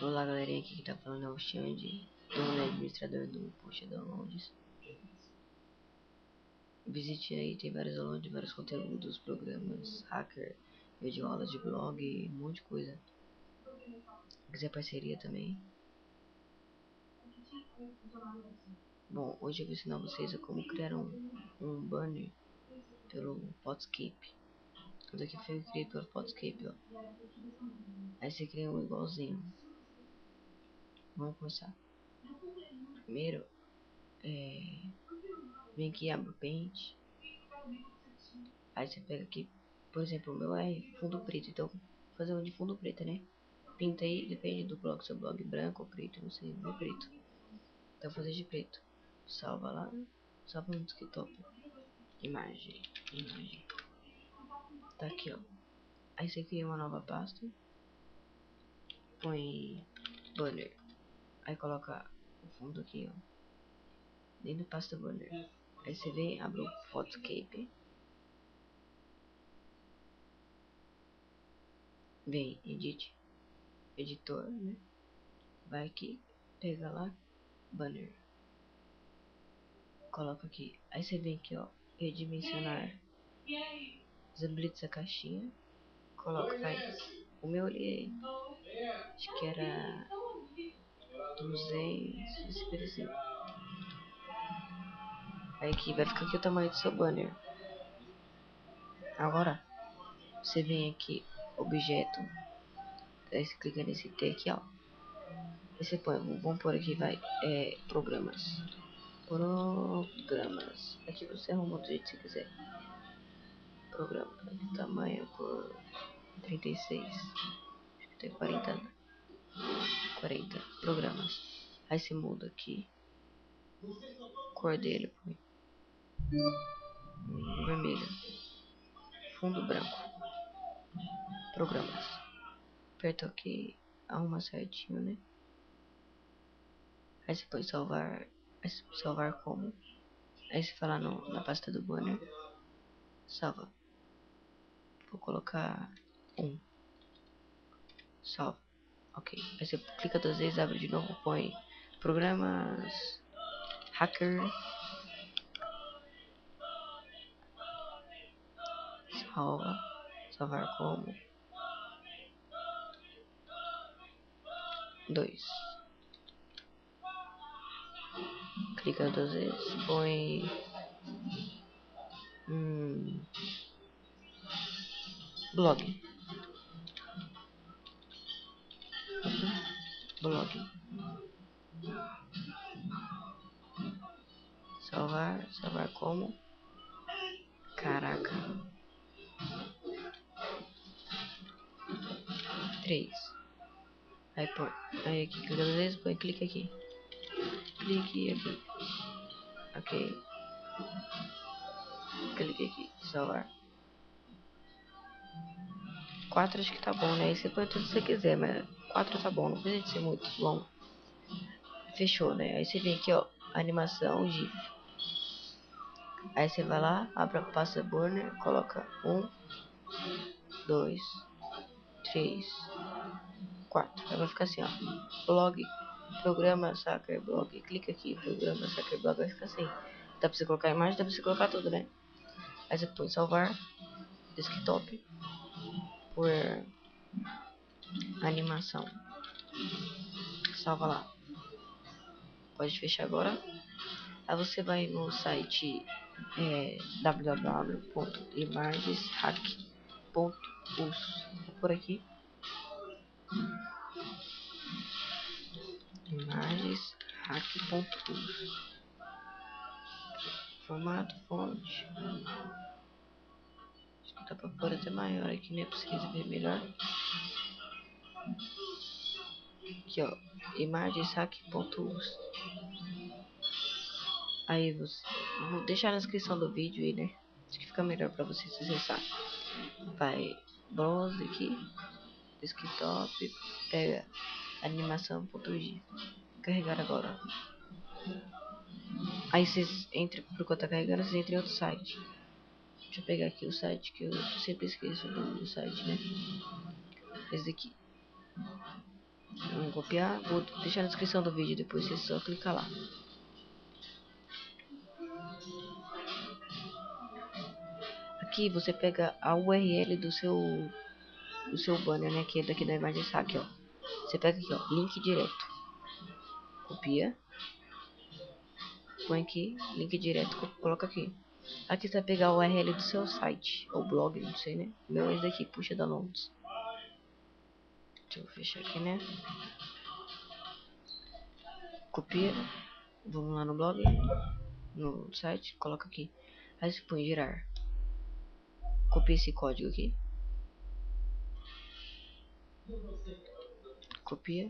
Olá galerinha, aqui que tá falando é o Xande, dono e administrador do Post Downloads. Visite aí, tem vários downloads, vários conteúdos, programas, hacker, videoaulas de blog, um monte de coisa. Se quiser parceria também. Bom, hoje eu vou ensinar vocês a como criar um banner pelo Podscape. Isso daqui foi criado pelo Podscape, ó. Aí você cria um igualzinho. Vamos começar. Primeiro, vem aqui, abre o Paint. Aí você pega aqui, por exemplo, o meu é fundo preto, então vou fazer um de fundo preto, né? Pinta aí, depende do blog, seu blog branco ou preto, não sei, meu preto. Então vou fazer de preto. Salva lá, salva no desktop. Imagem. Tá aqui, ó. Aí você cria uma nova pasta. Põe banner. Aí coloca o fundo aqui, ó. Dentro da pasta banner. Aí você vem, abre o Photoscape. Vem, edit. Editor, né? Vai aqui, pega lá, banner. Coloca aqui. Aí você vem aqui, ó, redimensionar. Desabilita essa caixinha. Coloca, vai. O meu ali, acho que era 255. Aí aqui vai ficar aqui o tamanho do seu banner. Agora, você vem aqui, objeto. Aí você clica nesse T aqui, ó. Aí você põe, vamos por aqui, vai, programas. Programas. Aqui você arruma do jeito que você quiser. Programa, tamanho por 36. Acho que tem 40 programas. Aí você muda aqui. Cor dele, põe vermelho. Fundo branco. Programas. Aperta OK. Arruma certinho, né? Aí você põe salvar. Salvar como. Aí você fala na pasta do banner. Salva. Vou colocar 1. Salva. OK. Aí você clica 2 vezes, abre de novo, põe programas. Hacker. Salva. Salvar como. 2. Clica 2 vezes, põe blog. Blog. Salvar como. Caraca. 3. Aí põe. Aí aqui, clica 2 vezes, põe clique aqui. Clique aqui. OK. Clique aqui. Salvar. 4 acho que tá bom, né? Aí você põe tudo que você quiser, mas 4 tá bom, não precisa ser muito longo. Fechou, né? Aí você vem aqui, ó, animação, GIF. Aí você vai lá, abre a pasta burner, coloca 1, 2, 3, 4. Aí vai ficar assim, ó. Blog, programa, sacker, blog. Clica aqui, programa, sacker, blog. Vai ficar assim. Dá pra você colocar a imagem, dá pra você colocar tudo, né? Aí você põe salvar, desktop, por animação. Salva lá. Pode fechar agora. Aí você vai no site www.imageshack.us. Por aqui. Imageshack.us. Formato, fonte. Acho que dá pra pôr até maior aqui, né? Pra você ver melhor. Aqui, ó. Imageshack.us. Aí você. Vou deixar na descrição do vídeo aí, né? Acho que fica melhor pra vocês acessar. Vai. Browse aqui. Desktop. Pega animação.gif. Carregar agora. Aí vocês entram, por enquanto tá carregando, vocês entram em outro site. Deixa eu pegar aqui o site que eu sempre esqueço do site, né? Esse daqui. Vamos copiar. Vou deixar na descrição do vídeo, depois você só clicar lá. Aqui você pega a URL do seu banner, né? Que é daqui da imagem saque, ó. Você pega aqui, ó, link direto. Copia. Põe aqui, link direto, coloca aqui. Aqui você vai pegar a URL do seu site, ou blog, não sei, né? O meu é esse daqui, puxa downloads. Deixa eu fechar aqui, né? Copia. Vamos lá no blog, no site, coloca aqui. Aí você põe girar. Copia esse código aqui. Copia.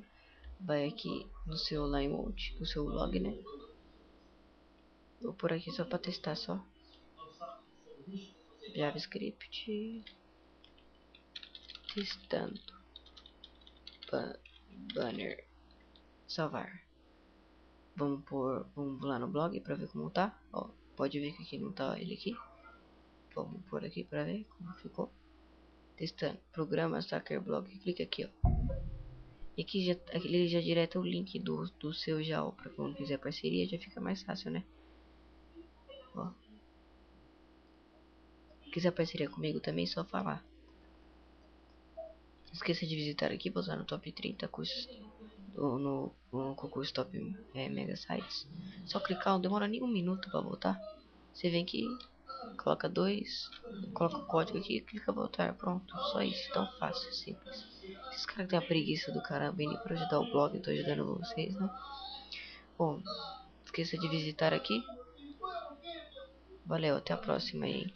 Vai aqui no seu Limeout, no seu blog, né? Vou por aqui só pra testar só. JavaScript. Testando. Banner. Salvar. Vamos lá no blog pra ver como tá. Ó, pode ver que aqui não tá ele aqui. Vamos por aqui pra ver como ficou. Testando. Programa Stacker Blog. Clica aqui, ó. E aqui ele já direta o link do seu já, ó. Pra quando quiser parceria já fica mais fácil, né? Ó. Quiser parceria comigo também, só falar. Não esqueça de visitar aqui para usar no top 30 cursos no concurso top mega sites. Só clicar, não demora nem um minuto para voltar. Você vem aqui, coloca coloca o código aqui e clica voltar. Pronto, só isso, tão fácil, simples. Esses caras têm a preguiça do caramba indo para ajudar o blog, eu tô ajudando vocês, né? Bom, esqueça de visitar aqui. Valeu, até a próxima aí.